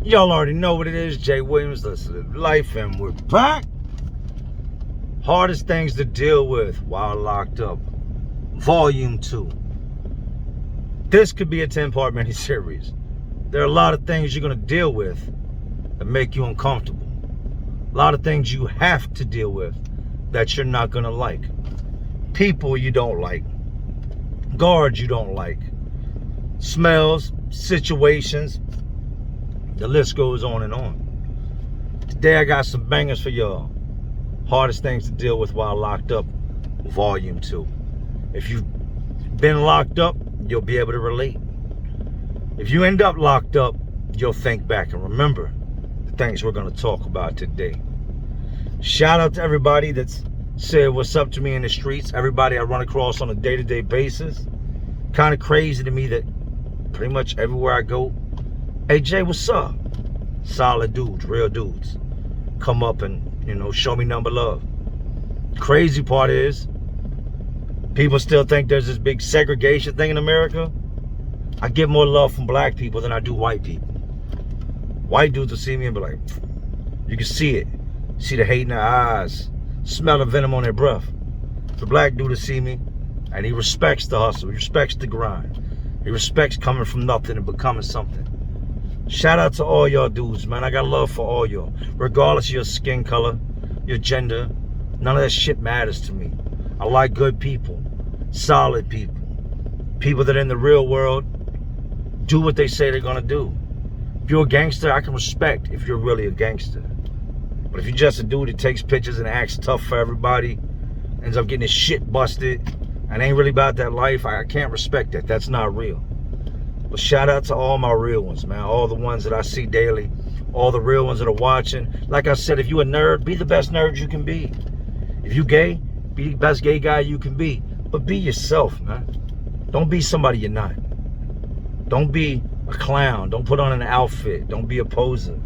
Y'all already know what it is. Jay Williams, Let's Live Life, and we're back. Hardest things to deal with while locked up. Volume 2. This could be a 10-part miniseries. There are a lot of things you're going to deal with that make you uncomfortable. A lot of things you have to deal with that you're not going to like. People you don't like. Guards you don't like. Smells, situations. The list goes on and on. Today I got some bangers for y'all. Hardest things to deal with while locked up, Volume 2. If you've been locked up, you'll be able to relate. If you end up locked up, you'll think back and remember the things we're going to talk about today. Shout out to everybody that's said what's up to me in the streets. Everybody I run across on a day-to-day basis. Kind of crazy to me that pretty much everywhere I go, hey Jay, what's up? Solid dudes, real dudes. Come up and, show me number love. Crazy part is, people still think there's this big segregation thing in America. I get more love from black people than I do white people. White dudes will see me and be like, you can see it. See the hate in their eyes. Smell the venom on their breath. The black dude will see me and he respects the hustle. He respects the grind. He respects coming from nothing and becoming something. Shout out to all y'all dudes, man. I got love for all y'all. Regardless of your skin color, your gender, none of that shit matters to me. I like good people, solid people. People that in the real world do what they say they're gonna do. If you're a gangster, I can respect if you're really a gangster. But if you're just a dude that takes pictures and acts tough for everybody, ends up getting his shit busted, and ain't really about that life, I can't respect that. That's not real. But shout out to all my real ones, man. All the ones that I see daily. All the real ones that are watching. Like I said, if you a nerd, be the best nerd you can be. If you gay, be the best gay guy you can be. But be yourself, man. Don't be somebody you're not. Don't be a clown. Don't put on an outfit. Don't be a poser.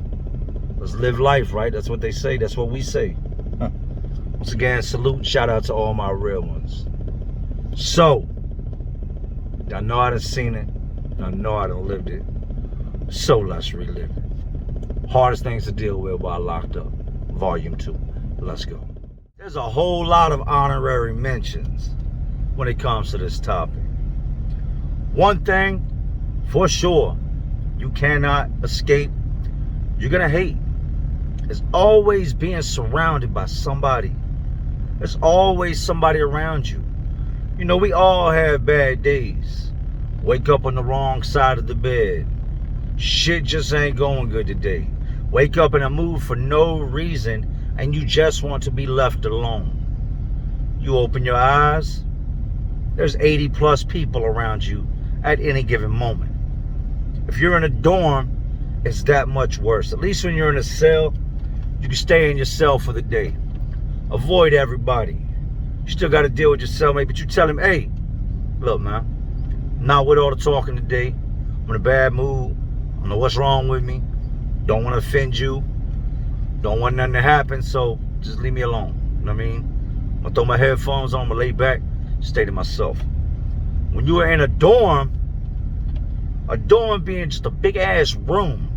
Let's live life, right? That's what they say. That's what we say. Once again, salute and shout out to all my real ones. So, I know I done seen it. I know I done lived it. So let's relive it. Hardest things to deal with while locked up. Volume 2. Let's go. There's a whole lot of honorary mentions when it comes to this topic. One thing for sure, you cannot escape. You're gonna hate. It's always being surrounded by somebody. There's always somebody around you. We all have bad days. Wake up on the wrong side of the bed. Shit just ain't going good today. Wake up in a mood for no reason and you just want to be left alone. You open your eyes, there's 80 plus people around you at any given moment. If you're in a dorm, it's that much worse. At least when you're in a cell, you can stay in your cell for the day. Avoid everybody. You still got to deal with your cellmate, but you tell him, hey, look, man, not with all the talking today. I'm in a bad mood. I don't know what's wrong with me. Don't want to offend you. Don't want nothing to happen, so just leave me alone. You know what I mean? I'm going to throw my headphones on, I'm going to lay back, stay to myself. When you are in a dorm being just a big-ass room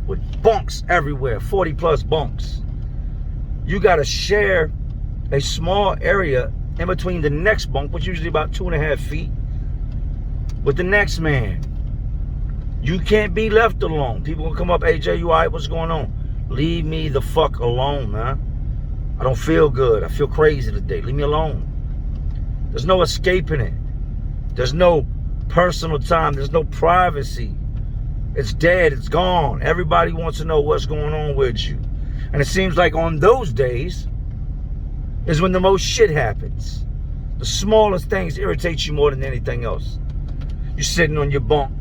with bunks everywhere, 40 plus bunks, you got to share a small area in between the next bunk, which is usually about 2.5 feet, with the next man. You can't be left alone. People will come up, hey Jay, you all right? What's going on? Leave me the fuck alone, man. I don't feel good. I feel crazy today. Leave me alone. There's no escaping it. There's no personal time. There's no privacy. It's dead. It's gone. Everybody wants to know what's going on with you. And it seems like on those days is when the most shit happens. The smallest things irritate you more than anything else. You're sitting on your bunk,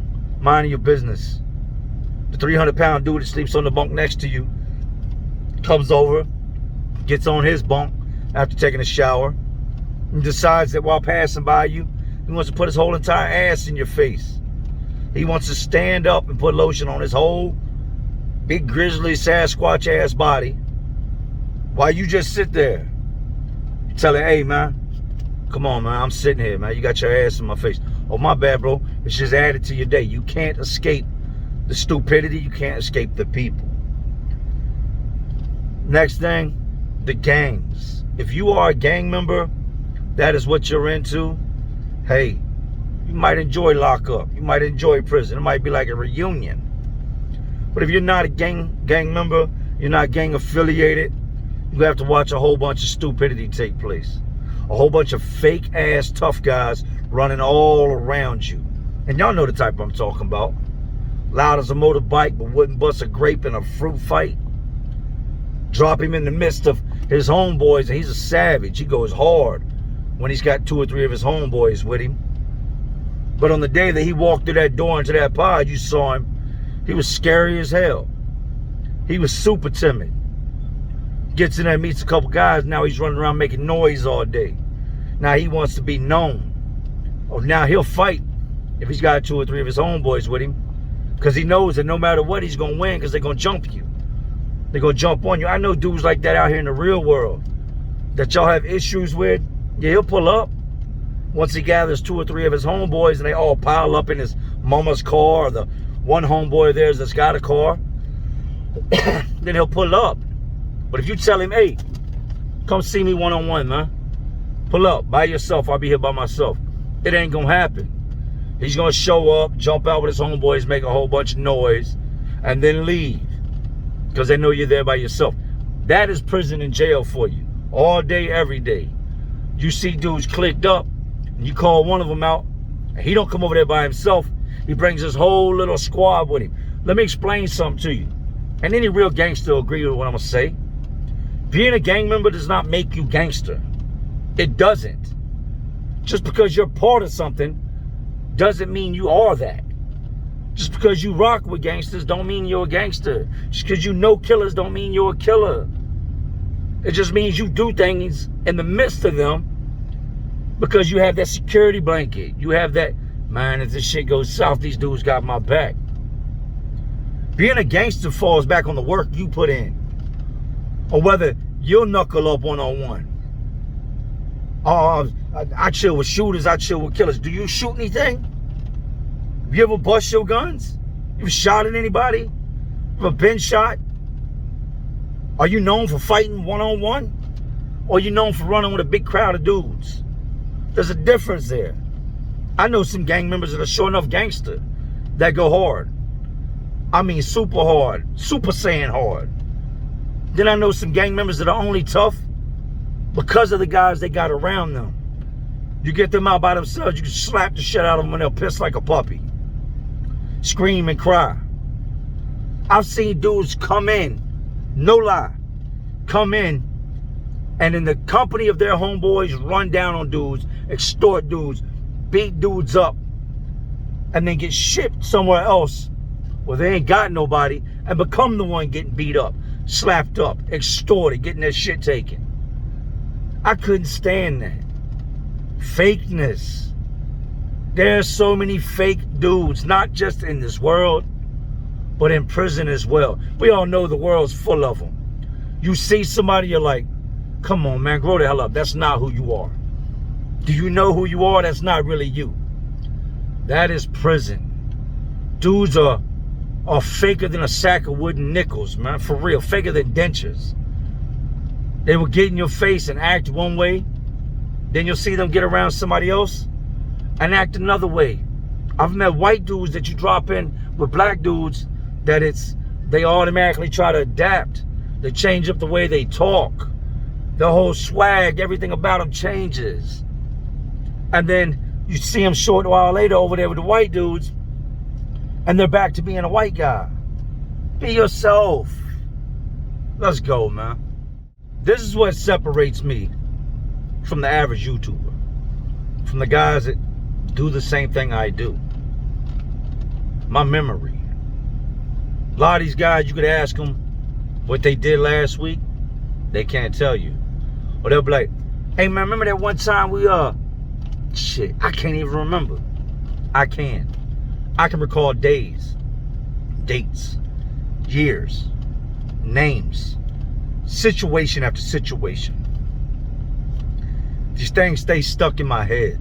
minding your business. The 300-pound dude that sleeps on the bunk next to you comes over, gets on his bunk after taking a shower, and decides that while passing by you, he wants to put his whole entire ass in your face. He wants to stand up and put lotion on his whole big grizzly Sasquatch ass body while you just sit there. You tell him, hey man, come on man, I'm sitting here, man. You got your ass in my face. Oh, my bad, bro. It's just added to your day. You can't escape the stupidity, you can't escape the people. Next thing, the gangs. If you are a gang member, that is what you're into, hey, you might enjoy lockup. You might enjoy prison. It might be like a reunion. But if you're not a gang member, you're not gang affiliated, you have to watch a whole bunch of stupidity take place. A whole bunch of fake ass tough guys running all around you. And y'all know the type I'm talking about. Loud as a motorbike, but wouldn't bust a grape in a fruit fight. Drop him in the midst of his homeboys, and he's a savage. He goes hard when he's got 2 or 3 of his homeboys with him. But on the day that he walked through that door into that pod, you saw him. He was scary as hell. He was super timid. Gets in there, meets a couple guys. Now he's running around making noise all day. Now he wants to be known. Oh, now he'll fight if he's got 2 or 3 of his homeboys with him, because he knows that no matter what, he's going to win, because they're going to jump you. They're going to jump on you. I know dudes like that out here in the real world that y'all have issues with. Yeah, he'll pull up once he gathers 2 or 3 of his homeboys and they all pile up in his mama's car, or the one homeboy of theirs that's got a car. Then he'll pull up. But if you tell him, hey, come see me one-on-one, man. Pull up by yourself. I'll be here by myself. It ain't going to happen. He's going to show up, jump out with his homeboys, make a whole bunch of noise, and then leave, because they know you're there by yourself. That is prison and jail for you. All day, every day. You see dudes clicked up, and you call one of them out, and he don't come over there by himself. He brings his whole little squad with him. Let me explain something to you. And any real gangster will agree with what I'm going to say. Being a gang member does not make you gangster. It doesn't. Just because you're part of something doesn't mean you are that. Just because you rock with gangsters don't mean you're a gangster. Just because you know killers don't mean you're a killer. It just means you do things in the midst of them because you have that security blanket. You have that, man, if this shit goes south, these dudes got my back. Being a gangster falls back on the work you put in, or whether you'll knuckle up one-on-one. I chill with shooters, I chill with killers. Do you shoot anything? Have you ever bust your guns? You ever shot at anybody? You ever been shot? Are you known for fighting one-on-one? Or are you known for running with a big crowd of dudes? There's a difference there. I know some gang members that are sure enough gangster that go hard. I mean super hard, Super Saiyan hard. Then I know some gang members that are only tough because of the guys they got around them. You get them out by themselves, you can slap the shit out of them and they'll piss like a puppy. Scream and cry. I've seen dudes come in, no lie, come in and in the company of their homeboys run down on dudes, extort dudes, beat dudes up, and then get shipped somewhere else where they ain't got nobody and become the one getting beat up, slapped up, extorted, getting their shit taken. I couldn't stand that. Fakeness. There's so many fake dudes, not just in this world, but in prison as well. We all know the world's full of them. You see somebody, you're like, come on, man, grow the hell up. That's not who you are. Do you know who you are? That's not really you. That is prison. Dudes are faker than a sack of wooden nickels, man. For real, faker than dentures. They will get in your face and act one way. Then you'll see them get around somebody else and act another way. I've met white dudes that you drop in with black dudes that they automatically try to adapt. They change up the way they talk. The whole swag, everything about them changes. And then you see them short while later over there with the white dudes and they're back to being a white guy. Be yourself. Let's go, man. This is what separates me from the average YouTuber, from the guys that do the same thing I do. My memory. A lot of these guys, you could ask them what they did last week, they can't tell you. Or they'll be like, hey man, remember that one time we, shit, I can't even remember. I can recall days, dates, years, names, situation after situation. These things stay stuck in my head.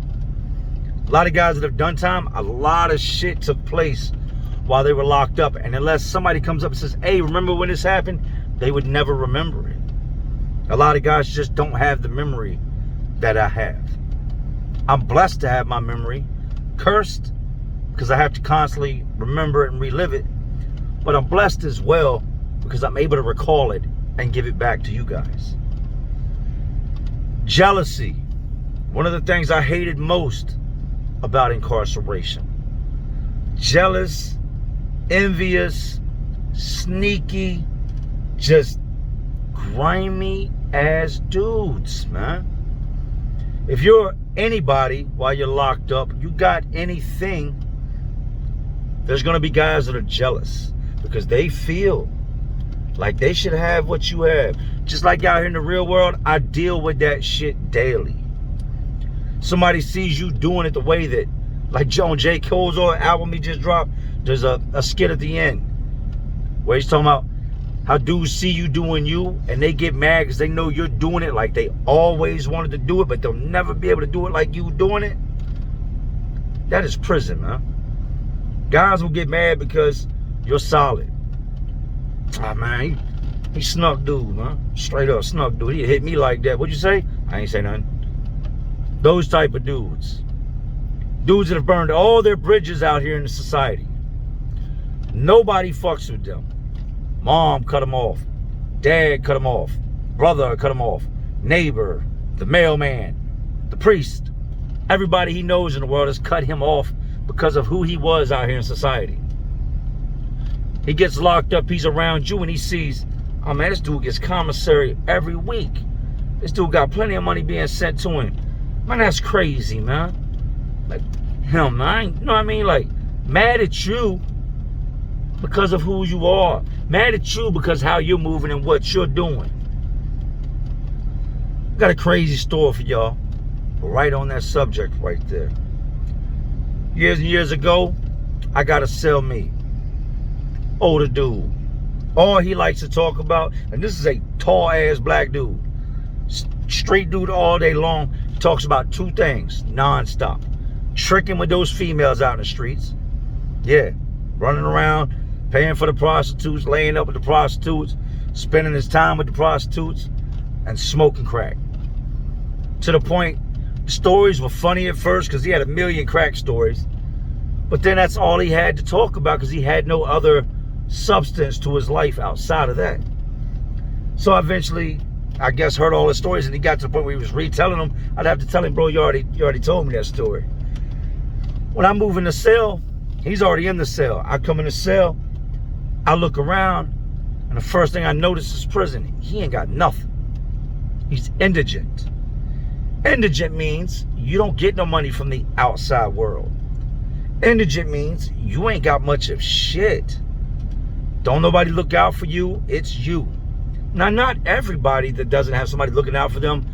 A lot of guys that have done time, a lot of shit took place while they were locked up. And unless somebody comes up and says, hey, remember when this happened? They would never remember it. A lot of guys just don't have the memory that I have. I'm blessed to have my memory. Cursed because I have to constantly remember it and relive it. But I'm blessed as well because I'm able to recall it and give it back to you guys. Jealousy. One of the things I hated most about incarceration. Jealous, envious, sneaky, just grimy ass dudes, man. If you're anybody while you're locked up, you got anything, there's going to be guys that are jealous because they feel like they should have what you have. Just like out here in the real world, I deal with that shit daily. Somebody sees you doing it the way that, like John J. Cole's album he just dropped, there's a skit at the end where he's talking about how dudes see you doing you and they get mad because they know you're doing it like they always wanted to do it, but they'll never be able to do it like you doing it. That is prison, man. Guys will get mad because you're solid. Ah, man, he snuck dude, man. Straight up snuck dude. He hit me like that. What'd you say? I ain't say nothing. Those type of dudes. Dudes that have burned all their bridges out here in the society. Nobody fucks with them. Mom cut them off. Dad cut them off. Brother cut them off. Neighbor, the mailman, the priest. Everybody he knows in the world has cut him off because of who he was out here in society. He gets locked up, he's around you, and he sees, oh man, this dude gets commissary every week. This dude got plenty of money being sent to him. Man, that's crazy, man. Like, him, man. You know what I mean? Like, mad at you because of who you are. Mad at you because how you're moving and what you're doing. Got a crazy story for y'all. Right on that subject right there. Years and years ago, I got a cellmate. Older dude. All he likes to talk about, and this is a tall ass black dude. Straight dude all day long. He talks about two things non-stop. Tricking with those females out in the streets. Yeah. Running around, paying for the prostitutes, laying up with the prostitutes, spending his time with the prostitutes, and smoking crack. To the point, stories were funny at first because he had a million crack stories. But then that's all he had to talk about because he had no other substance to his life outside of that. So I eventually, I guess, heard all his stories, and he got to the point where he was retelling them. I'd have to tell him, bro, you already told me that story. When I move in the cell, he's already in the cell. I come in the cell, I look around, and the first thing I notice is prison. He ain't got nothing. He's indigent. Indigent means you don't get no money from the outside world. Indigent means you ain't got much of shit. Don't nobody look out for you, it's you. Now, not everybody that doesn't have somebody looking out for them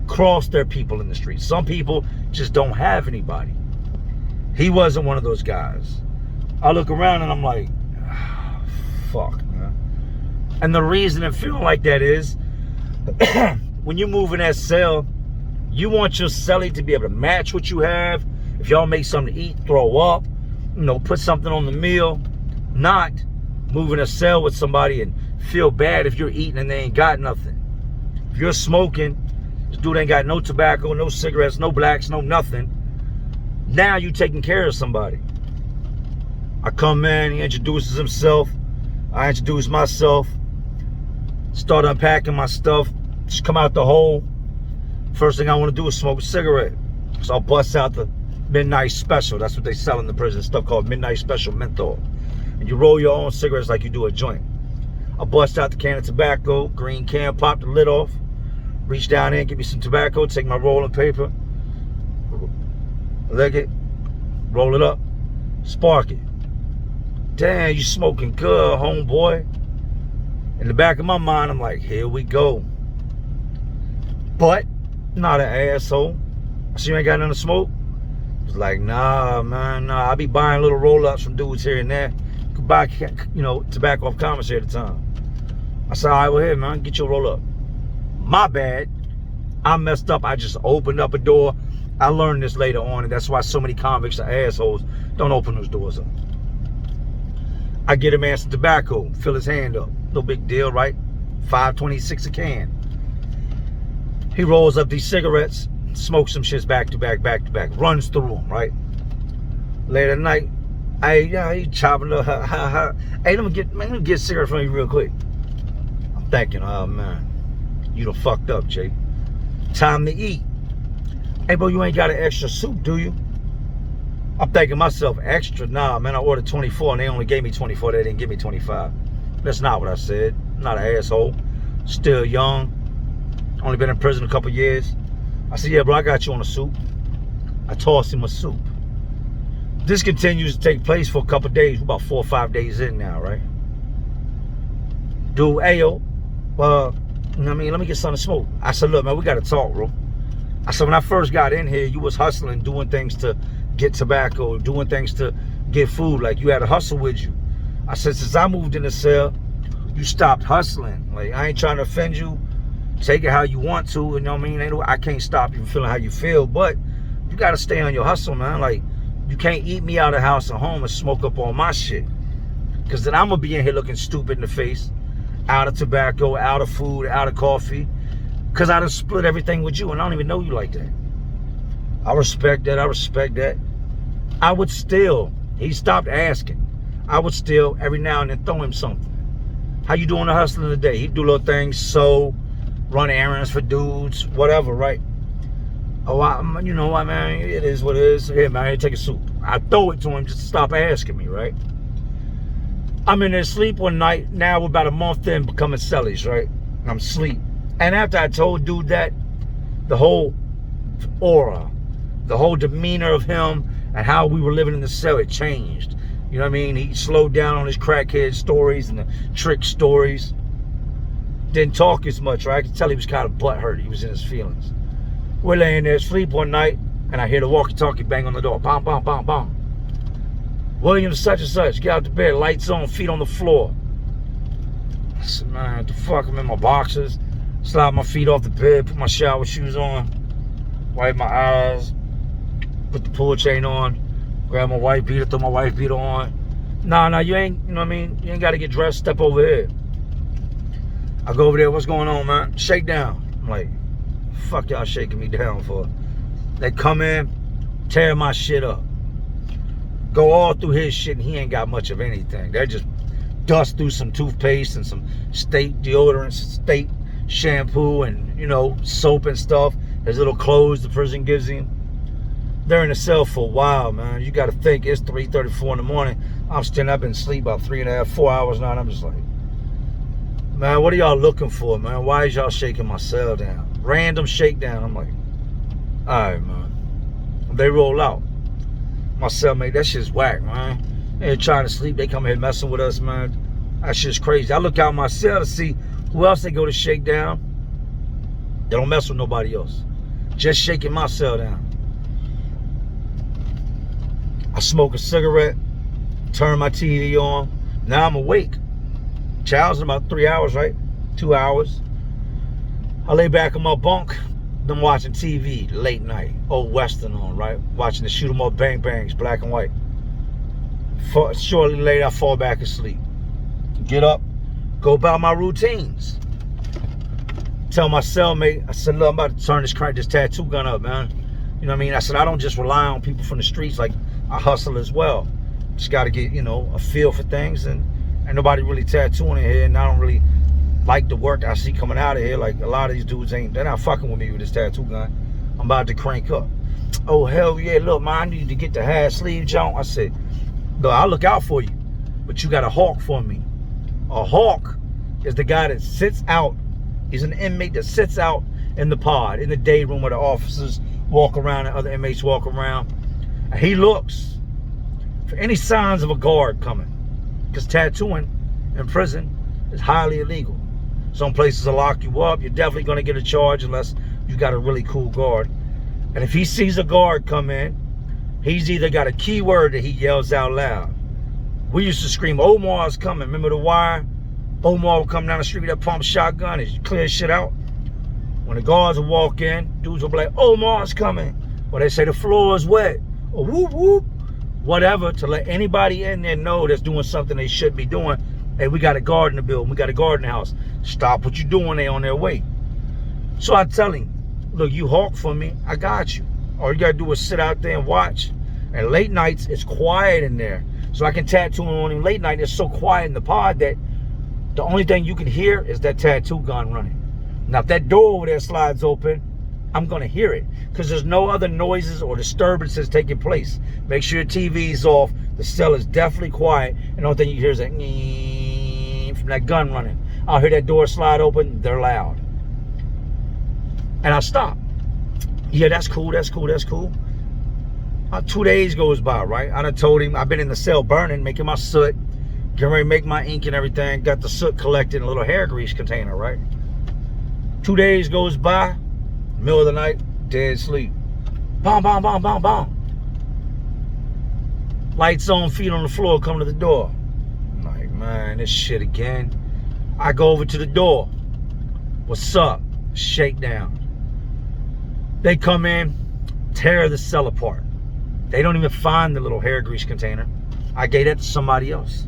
cross their people in the street. Some people just don't have anybody. He wasn't one of those guys. I look around and I'm like, oh, fuck, man. And the reason I'm feeling like that is when you move in that cell, you want your cellie to be able to match what you have. If y'all make something to eat, throw up, put something on the meal. Not move in a cell with somebody and feel bad if you're eating and they ain't got nothing. If you're smoking, this dude ain't got no tobacco, no cigarettes, no blacks, no nothing. Now you taking care of somebody. I come in, he introduces himself. I introduce myself. Start unpacking my stuff. Just come out the hole. First thing I want to do is smoke a cigarette. So I'll bust out the Midnight Special. That's what they sell in the prison. Stuff called Midnight Special Menthol. And you roll your own cigarettes like you do a joint. I bust out the can of tobacco, green can, pop the lid off, reach down in, get me some tobacco, take my rolling paper, lick it, roll it up, spark it. Damn, you smoking good, homeboy. In the back of my mind, I'm like, here we go. But, not an asshole. I see you ain't got nothing to smoke. It's like, nah, man, nah. I be buying little roll-ups from dudes here and there. You could buy, tobacco off commissary at the time. I said, all right, well, here, man, get your roll-up. My bad. I messed up. I just opened up a door. I learned this later on, and that's why so many convicts are assholes. Don't open those doors up. I get a man some tobacco, fill his hand up. No big deal, right? $5.26 a can. He rolls up these cigarettes, smokes some shits back to back, runs through them, right? Later at night, he chopping up. Hey, let me get a cigarette from you real quick. I'm thinking, oh man, you done fucked up, Jay. Time to eat. Hey, bro, you ain't got an extra soup, do you? I'm thinking myself, extra? Nah, man, I ordered 24 and they only gave me 24. They didn't give me 25. That's not what I said. I'm not an asshole. Still young. Only been in prison a couple years. I said, yeah, bro, I got you on a soup. I tossed him a soup. This continues to take place for a couple days. We're about 4 or 5 days in now, right? Dude, ayo, let me get something to smoke. I said, look, man, we got to talk, bro. I said, when I first got in here, you was hustling, doing things to get tobacco, doing things to get food. Like, you had a hustle with you. I said, since I moved in the cell, you stopped hustling. Like, I ain't trying to offend you. Take it how you want to, you know what I mean? I can't stop you from feeling how you feel, but you got to stay on your hustle, man. Like, you can't eat me out of house and home and smoke up all my shit. Because then I'm going to be in here looking stupid in the face, out of tobacco, out of food, out of coffee, because I done split everything with you, and I don't even know you like that. I respect that. I respect that. I would still, he stopped asking. I would still, every now and then, throw him something. How you doing the hustling today? He'd do little things, so run errands for dudes, whatever, right? Oh, you know what, man? It is what it is. Here, man, take a soup. I throw it to him just to stop asking me, right? I'm in there sleep one night. Now we're about a month in becoming cellies, right? I'm asleep. And after I told dude that, the whole aura, the whole demeanor of him and how we were living in the cell, it changed. You know what I mean? He slowed down on his crackhead stories and the trick stories. Didn't talk as much, right? I could tell he was kind of butthurt. He was in his feelings. We're laying there asleep one night, and I hear the walkie-talkie bang on the door. Bang, bang, bang, bang. William such and such, get out the bed, lights on, feet on the floor. I said, man, what the fuck? I'm in my boxers. Slide my feet off the bed, put my shower shoes on, wipe my eyes, put the pull chain on, grab my wife beater, throw my wife beater on. Nah, you ain't, you know what I mean? You ain't got to get dressed, step over here. I go over there, what's going on, man? Shake down. I'm like, fuck y'all shaking me down for? They come in, tear my shit up. Go all through his shit, and he ain't got much of anything. They just dust through some toothpaste and some state deodorant, state shampoo, and, you know, soap and stuff. His little clothes the prison gives him. They're in the cell for a while, man. You got to think, it's 3:34 in the morning. I'm still up in sleep about 3.5, 4 hours now, and I'm just like, man, what are y'all looking for, man? Why is y'all shaking my cell down? Random shakedown. I'm like, all right, man. They roll out. My cellmate, that shit's whack, man. They're trying to sleep. They come here messing with us, man. That shit's crazy. I look out my cell to see who else they go to shake down. They don't mess with nobody else. Just shaking my cell down. I smoke a cigarette, turn my TV on. Now I'm awake. Child's in about 3 hours, right? 2 hours. I lay back in my bunk. I'm watching TV late night. Old Western on, right? Watching the shoot 'em up bang bangs, black and white. Shortly later, I fall back asleep. Get up, go about my routines. Tell my cellmate, I said, look, I'm about to turn this tattoo gun up, man. You know what I mean? I said, I don't just rely on people from the streets. Like, I hustle as well. Just got to get, you know, a feel for things. And ain't nobody really tattooing in here. And I don't really like the work I see coming out of here. Like, a lot of these dudes they're not fucking with me with this tattoo gun. I'm about to crank up. Oh, hell yeah, look, man, I need to get the half sleeve joint. I said, look, I'll look out for you, but you got a hawk for me. A hawk is the guy that sits out. He's an inmate that sits out in the pod, in the day room where the officers walk around and other inmates walk around. And he looks for any signs of a guard coming, because tattooing in prison is highly illegal. Some places will lock you up. You're definitely going to get a charge unless you got a really cool guard. And if he sees a guard come in, he's either got a keyword that he yells out loud. We used to scream, Omar's coming. Remember The Wire? Omar would come down the street with that pump shotgun and clear shit out. When the guards would walk in, dudes would be like, Omar's coming. Or they say the floor is wet. Or whoop, whoop. whatever, to let anybody in there know that's doing something they should be doing. Hey, we got a guard in the building. We got a guard in the house. Stop what you're doing. They on their way. So I tell him, look, you hawk for me. I got you. All you got to do is sit out there and watch. And late nights, it's quiet in there. So I can tattoo on him late night. It's so quiet in the pod that the only thing you can hear is that tattoo gun running. Now, if that door over there slides open, I'm going to hear it because there's no other noises or disturbances taking place. Make sure your TV's off. The cell is definitely quiet. And the only thing you hear is that from that gun running. I'll hear that door slide open. They're loud. And I stop. Yeah, that's cool. That's cool. That's cool. 2 days goes by, right? I done told him I've been in the cell burning, making my soot, getting ready to make my ink and everything. Got the soot collected in a little hair grease container, right? 2 days goes by, middle of the night, dead sleep. Boom, boom, boom, boom, boom. Lights on, feet on the floor, come to the door. I'm like, man, this shit again. I go over to the door. What's up? Shakedown. They come in, tear the cell apart. They don't even find the little hair grease container. I gave that to somebody else.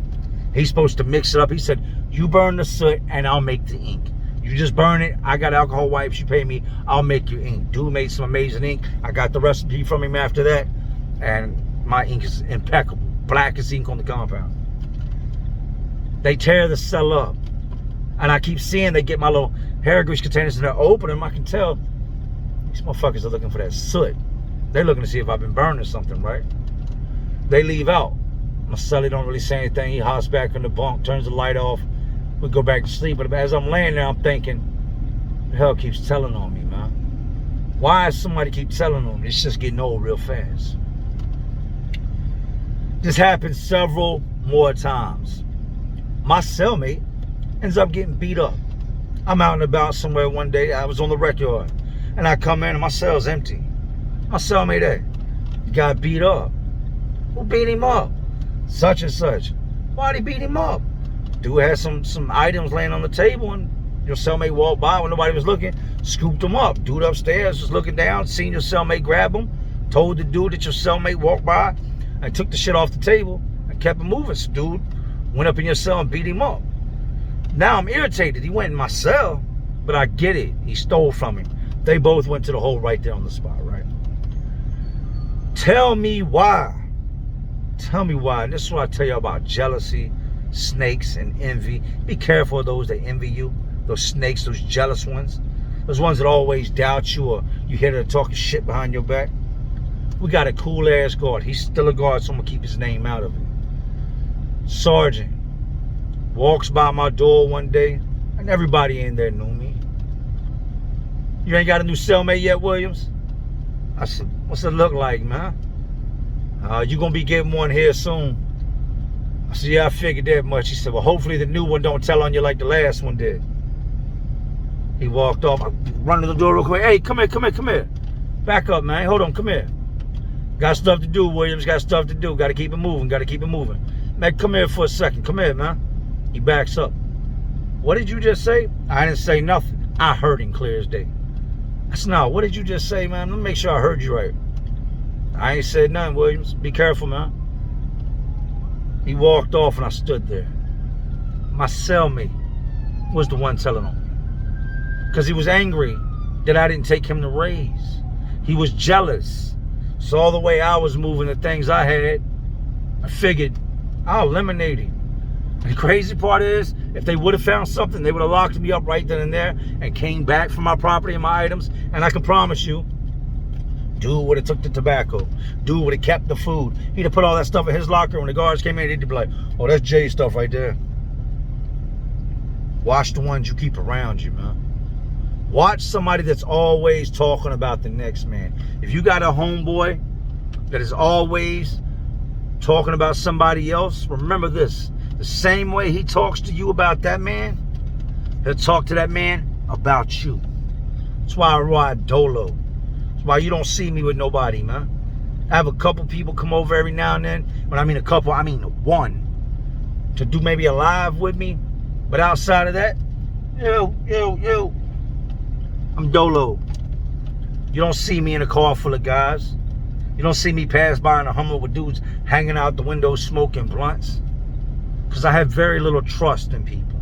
He's supposed to mix it up. He said, you burn the soot and I'll make the ink. You just burn it. I got alcohol wipes. You pay me. I'll make you ink. Dude made some amazing ink. I got the recipe from him after that. And my ink is impeccable. Blackest ink on the compound. They tear the cell up. And I keep seeing they get my little hair grease containers and they're open them. I can tell these motherfuckers are looking for that soot. They're looking to see if I've been burning something, right? They leave out. My cellie don't really say anything. He hops back in the bunk, turns the light off. We go back to sleep. But as I'm laying there, I'm thinking, the hell keeps telling on me, man? Why does somebody keep telling on me? It's just getting old real fast. This happened several more times. My cellmate ends up getting beat up. I'm out and about somewhere one day. I was on the rec yard. And I come in and my cell's empty. My cellmate there got beat up. Who beat him up? Such and such. Why'd he beat him up? Dude had some items laying on the table and your cellmate walked by when nobody was looking, scooped him up. Dude upstairs was looking down, seen your cellmate grab him, told the dude that your cellmate walked by and took the shit off the table and kept it moving. So dude went up in your cell and beat him up. Now I'm irritated. He went in my cell, but I get it. He stole from him. They both went to the hole right there on the spot, right? Tell me why. Tell me why. And this is what I tell you about jealousy, snakes, and envy. Be careful of those that envy you. Those snakes, those jealous ones. Those ones that always doubt you or you hear them talking shit behind your back. We got a cool ass guard. He's still a guard, so I'm gonna keep his name out of it. Sergeant walks by my door one day, and everybody in there knew me. You ain't got a new cellmate yet, Williams? I said, what's it look like, man? You gonna be getting one here soon. I said, yeah, I figured that much. He said, well, hopefully the new one don't tell on you like the last one did. He walked off. I run to the door real quick. Hey, come here. Back up, man. Hold on, come here. Got stuff to do, Williams. Got stuff to do. Got to keep it moving. Man, come here for a second. Come here, man. He backs up. What did you just say? I didn't say nothing. I heard him clear as day. I said, no, what did you just say, man? Let me make sure I heard you right. I ain't said nothing, Williams. Be careful, man. He walked off and I stood there. My cellmate was the one telling on me. Because he was angry that I didn't take him to raise. He was jealous. Saw the way I was moving, the things I had. I figured I'll eliminate him. And the crazy part is, if they would have found something, they would have locked me up right then and there and came back for my property and my items. And I can promise you, dude would have took the tobacco. Dude would have kept the food. He'd have put all that stuff in his locker. When the guards came in, he'd be like, oh, that's Jay's stuff right there. Watch the ones you keep around you, man. Watch somebody that's always talking about the next man. If you got a homeboy that is always talking about somebody else, remember this. The same way he talks to you about that man, he'll talk to that man about you. That's why I ride dolo. That's why you don't see me with nobody, man. I have a couple people come over every now and then. When I mean a couple, I mean one. To do maybe a live with me. But outside of that, yo. I'm dolo. You don't see me in a car full of guys. You don't see me pass by in a Hummer with dudes hanging out the window smoking blunts. Because I have very little trust in people.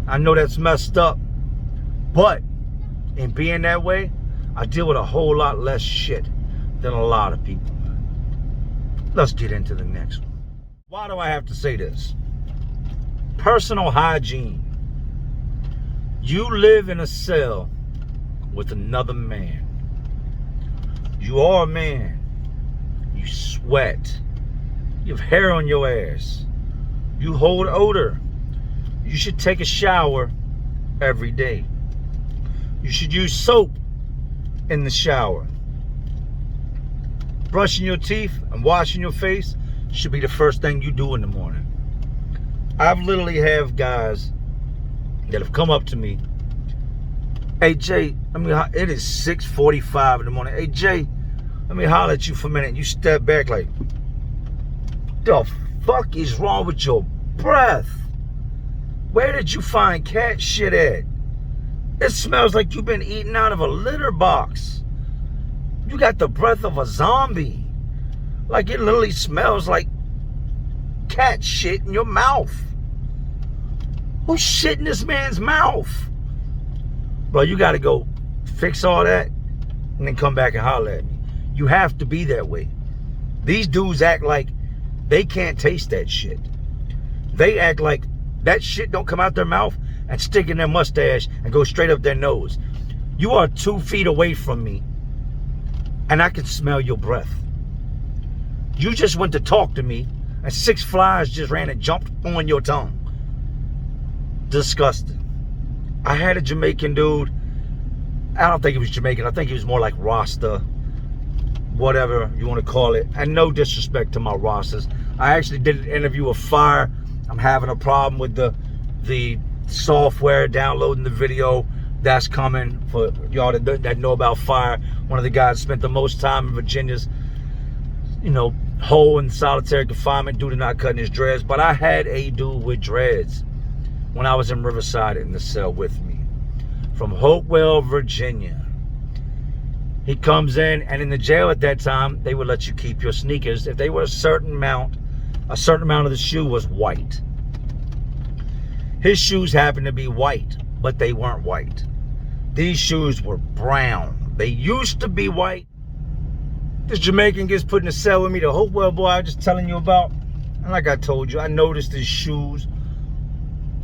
I know that's messed up. But in being that way, I deal with a whole lot less shit than a lot of people. Let's get into the next one. Why do I have to say this? Personal hygiene. You live in a cell with another man. You are a man. You sweat. You have hair on your ass. You hold odor. You should take a shower every day. You should use soap in the shower. Brushing your teeth and washing your face should be the first thing you do in the morning. I've literally have guys that have come up to me. Hey Jay, it is 6:45 in the morning. Hey Jay, let me holler at you for a minute. You step back like, the fuck is wrong with your breath? Where did you find cat shit at? It smells like you've been eating out of a litter box. You got the breath of a zombie. Like it literally smells like cat shit in your mouth. Who's shit in this man's mouth? Bro, you gotta go fix all that and then come back and holler at me. You have to be that way. These dudes act like they can't taste that shit. They act like that shit don't come out their mouth and stick in their mustache and go straight up their nose. You are 2 feet away from me and I can smell your breath. You just went to talk to me and 6 flies just ran and jumped on your tongue. Disgusting. I had a Jamaican dude. I don't think he was Jamaican. I think he was more like Rasta, whatever you want to call it. And no disrespect to my Rastas. I actually did an interview with Fire. I'm having a problem with the software downloading the video. That's coming for y'all that know about Fire. One of the guys spent the most time in Virginia's, hole in solitary confinement due to not cutting his dreads. But I had a dude with dreads when I was in Riverside in the cell with me from Hopewell, Virginia. He comes in, and in the jail at that time, they would let you keep your sneakers if they were a certain amount of the shoe was white. His shoes happened to be white, but they weren't white. These shoes were brown. They used to be white. This Jamaican gets put in a cell with me, the Hopewell boy I was just telling you about. And like I told you, I noticed his shoes.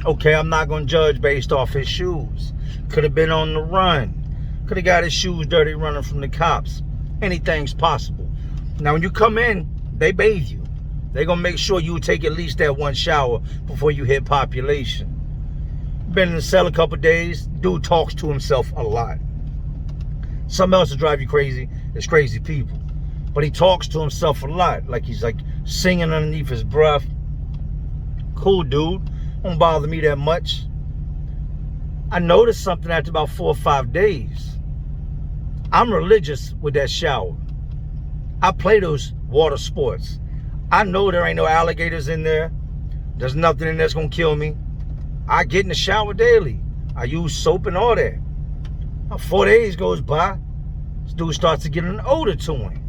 Okay, I'm not going to judge based off his shoes. Could have been on the run. Could have got his shoes dirty running from the cops. Anything's possible. Now, when you come in, they bathe you. They're going to make sure you take at least that one shower before you hit population. Been in the cell a couple days. Dude talks to himself a lot. Something else to drive you crazy is crazy people. But he talks to himself a lot. Like he's like singing underneath his breath. Cool dude. Won't bother me that much. I noticed something after about 4 or 5 days. I'm religious with that shower. I play those water sports. I know there ain't no alligators in there. There's nothing in there that's gonna kill me. I get in the shower daily. I use soap and all that. About 4 days goes by. This dude starts to get an odor to him.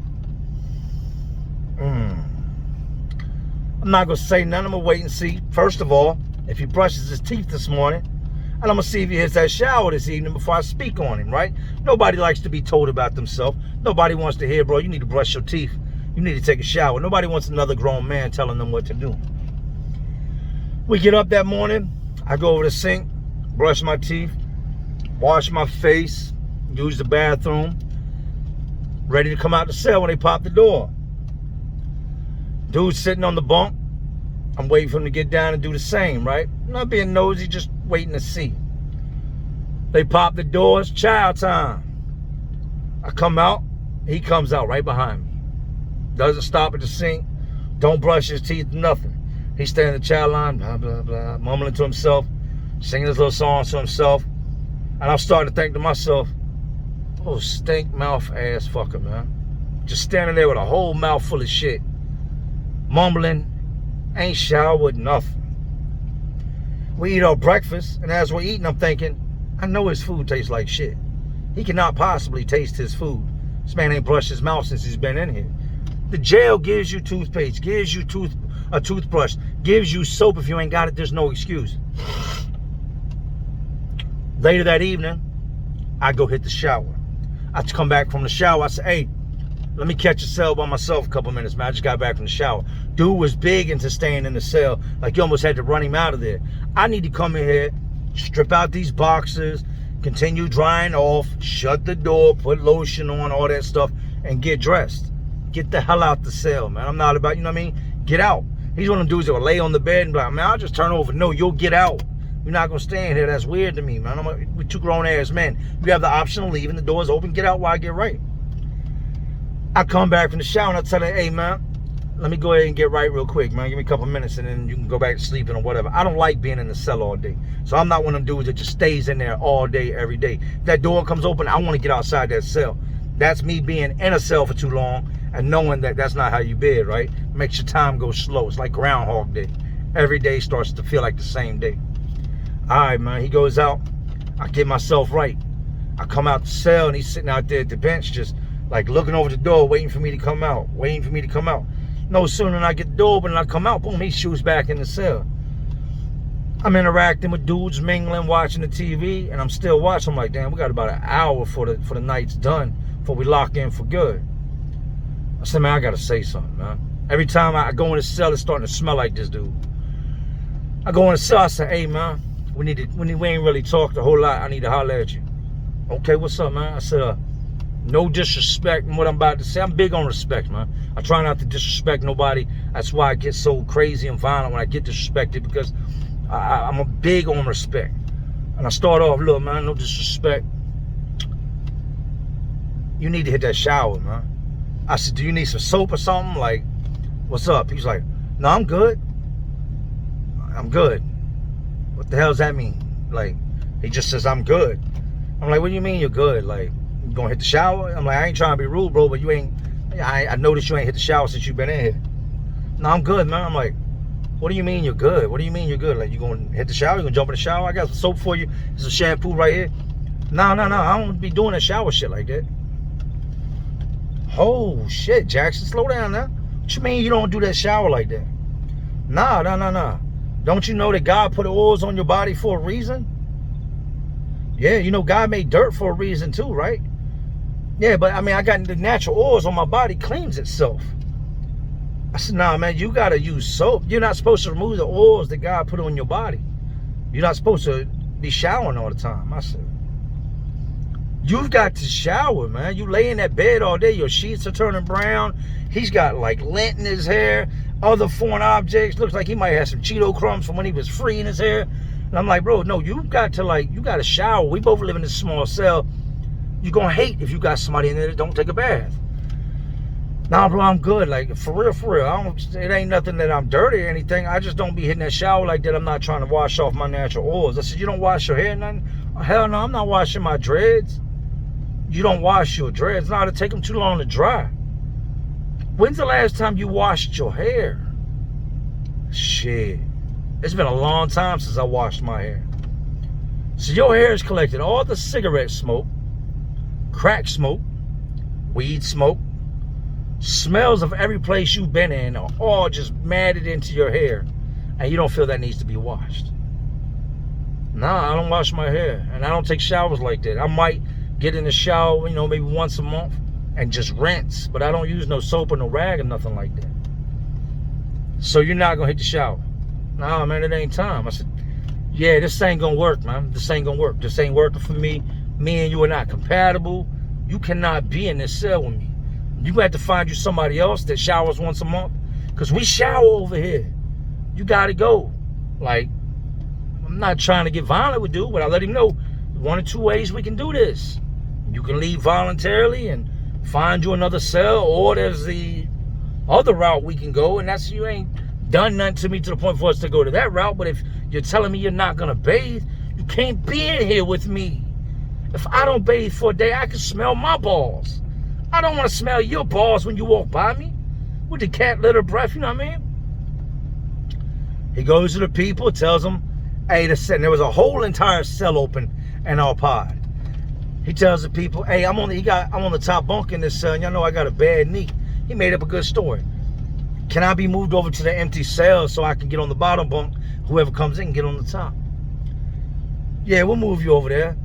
I'm not gonna say nothing. I'm gonna wait and see. First of all, if he brushes his teeth this morning, and I'm gonna see if he hits that shower this evening before I speak on him, right? Nobody likes to be told about themselves. Nobody wants to hear, bro, you need to brush your teeth. You need to take a shower. Nobody wants another grown man telling them what to do. We get up that morning. I go over the sink, brush my teeth, wash my face, use the bathroom, ready to come out the cell when they pop the door. Dude's sitting on the bunk. I'm waiting for him to get down and do the same, right? I'm not being nosy, just waiting to see. They pop the doors, child time. I come out, he comes out right behind me. Doesn't stop at the sink, don't brush his teeth, nothing. He's standing in the child line, blah, blah, blah, mumbling to himself, singing his little songs to himself. And I'm starting to think to myself, oh, stink mouth ass fucker, man. Just standing there with a whole mouth full of shit. Mumbling, ain't showered, nothing. We eat our breakfast, and as we're eating, I'm thinking, I know his food tastes like shit. He cannot possibly taste his food. This man ain't brushed his mouth since he's been in here. The jail gives you toothpaste, gives you a toothbrush, gives you soap. If you ain't got it, there's no excuse. Later that evening, I go hit the shower. I come back from the shower. I say, hey, let me catch a cell by myself a couple minutes, man. I just got back from the shower. Dude was big into staying in the cell. Like you almost had to run him out of there. I need to come in here, strip out these boxes, continue drying off, shut the door, put lotion on, all that stuff, and get dressed. Get the hell out the cell, man. I'm not about, you know what I mean? Get out. He's one of them dudes that will lay on the bed and be like, man, I'll just turn over. No, you'll get out. You're not going to stay in here. That's weird to me, man. We're two grown-ass men. You have the option of leaving. The door's open. Get out while I get right. I come back from the shower and I tell her, hey, man, let me go ahead and get right real quick, man. Give me a couple minutes and then you can go back to sleeping or whatever. I don't like being in the cell all day. So I'm not one of them dudes that just stays in there all day, every day. If that door comes open, I want to get outside that cell. That's me being in a cell for too long and knowing that that's not how you bed, right? Makes your time go slow. It's like Groundhog Day. Every day starts to feel like the same day. All right, man. He goes out. I get myself right. I come out the cell and he's sitting out there at the bench just like looking over the door, waiting for me to come out, No sooner than I get the door open and I come out, boom, he shoots back in the cell. I'm interacting with dudes, mingling, watching the TV, and I'm still watching. I'm like, damn, we got about an hour for the night's done before we lock in for good. I said, man, I gotta say something, man. Every time I go in the cell, it's starting to smell like this dude. I go in the cell, I say, hey, man, we ain't really talked a whole lot. I need to holler at you. Okay, what's up, man? I said, no disrespect in what I'm about to say. I'm big on respect, man. I try not to disrespect nobody. That's why I get so crazy and violent when I get disrespected, because I'm a big on respect. And I start off, look, man, no disrespect. You need to hit that shower, man. I said, do you need some soap or something? Like, what's up? He's like, no, I'm good. I'm good. What the hell does that mean? Like, he just says, I'm good. I'm like, what do you mean you're good? Like, you gonna hit the shower? I'm like, I ain't trying to be rude, bro, but you ain't, I noticed you ain't hit the shower since you've been in here. No, I'm good, man. I'm like, what do you mean you're good? What do you mean you're good? Like, you gonna hit the shower? You gonna jump in the shower? I got some soap for you. There's some shampoo right here. No, I don't be doing that shower shit like that. Oh, shit, Jackson, slow down now. What you mean you don't do that shower like that? Nah. Don't you know that God put oils on your body for a reason? Yeah, you know God made dirt for a reason too, right? Yeah, but I mean, I got the natural oils on my body, cleans itself. I said, nah, man, you got to use soap. You're not supposed to remove the oils that God put on your body. You're not supposed to be showering all the time. I said, you've got to shower, man. You lay in that bed all day. Your sheets are turning brown. He's got like lint in his hair, other foreign objects. Looks like he might have some Cheeto crumbs from when he was free in his hair. And I'm like, bro, no, you got to shower. We both live in this small cell. You're going to hate if you got somebody in there that don't take a bath. Nah, bro, I'm good. Like, for real. It ain't nothing that I'm dirty or anything. I just don't be hitting that shower like that. I'm not trying to wash off my natural oils. I said, you don't wash your hair or nothing? Oh, hell no, I'm not washing my dreads. You don't wash your dreads. No, it'll take them too long to dry. When's the last time you washed your hair? Shit. It's been a long time since I washed my hair. So your hair has collected all the cigarette smoke, crack smoke, weed smoke, smells of every place you've been in are all just matted into your hair, and you don't feel that needs to be washed. Nah, I don't wash my hair, and I don't take showers like that. I might get in the shower, maybe once a month and just rinse, but I don't use no soap or no rag or nothing like that. So you're not gonna hit the shower? Nah, man, it ain't time. I said, yeah, this ain't gonna work, man. This ain't gonna work. This ain't working for me. Me and you are not compatible. You cannot be in this cell with me. You have to find you somebody else that showers once a month, because we shower over here. You gotta go. Like, I'm not trying to get violent with dude, but I let him know one or two ways we can do this. You can leave voluntarily and find you another cell, or there's the other route we can go, and that's you ain't done nothing to me to the point for us to go to that route. But if you're telling me you're not gonna bathe, you can't be in here with me. If I don't bathe for a day, I can smell my balls. I don't want to smell your balls when you walk by me with the cat litter breath, you know what I mean? He goes to the people, tells them, hey, there was a whole entire cell open in our pod. He tells the people, hey, I'm on the top bunk in this cell. Y'all know I got a bad knee. He made up a good story. Can I be moved over to the empty cell so I can get on the bottom bunk? Whoever comes in can get on the top. Yeah, we'll move you over there.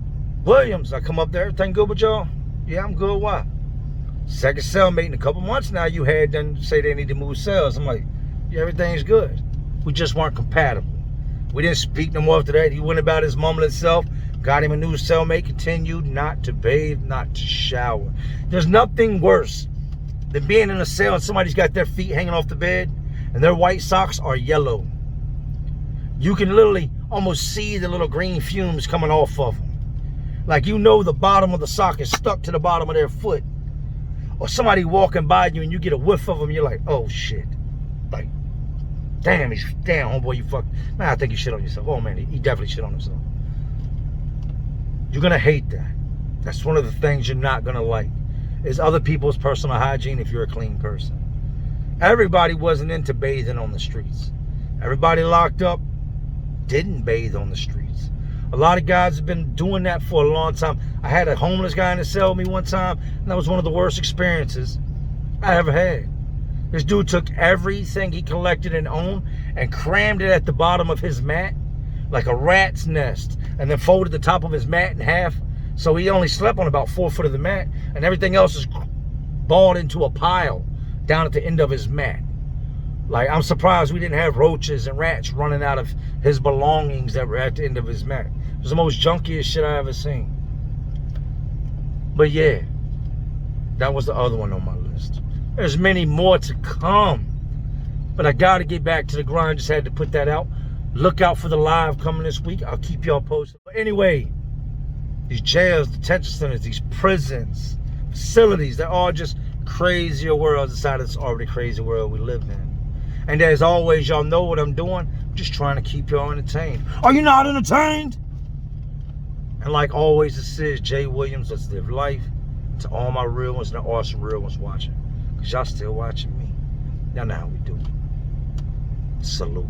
Williams, I come up there. Everything good with y'all? Yeah, I'm good. Why? Second cellmate in a couple months now, you had them say they need to move cells. I'm like, yeah, everything's good. We just weren't compatible. We didn't speak no more after that. He went about his mumbling self, got him a new cellmate, continued not to bathe, not to shower. There's nothing worse than being in a cell and somebody's got their feet hanging off the bed and their white socks are yellow. You can literally almost see the little green fumes coming off of them. Like, you know, the bottom of the sock is stuck to the bottom of their foot. Or somebody walking by you and you get a whiff of them, you're like, oh shit. Like, damn, homeboy, you fuck. Man, I think you shit on yourself. Oh man, he definitely shit on himself. You're gonna hate that. That's one of the things you're not gonna like, is other people's personal hygiene if you're a clean person. Everybody wasn't into bathing on the streets. Everybody locked up didn't bathe on the streets. A lot of guys have been doing that for a long time. I had a homeless guy in the cell with me one time, and that was one of the worst experiences I ever had. This dude took everything he collected and owned and crammed it at the bottom of his mat like a rat's nest, and then folded the top of his mat in half, so he only slept on about 4 foot of the mat, and everything else is balled into a pile down at the end of his mat. Like, I'm surprised we didn't have roaches and rats running out of his belongings that were at the end of his mat. It was the most junkiest shit I ever seen. But yeah, that was the other one on my list. There's many more to come, but I gotta get back to the grind. Just had to put that out. Look out for the live coming this week. I'll keep y'all posted. But anyway, these jails, detention centers, these prisons, facilities, they're all just crazier worlds inside of this already crazy world we live in. And as always, y'all know what I'm doing. I'm just trying to keep y'all entertained. Are you not entertained? And like always, this is Jay Williams. Let's live life. To all my real ones and the awesome real ones watching. Because y'all still watching me. Y'all know how we do. Salute.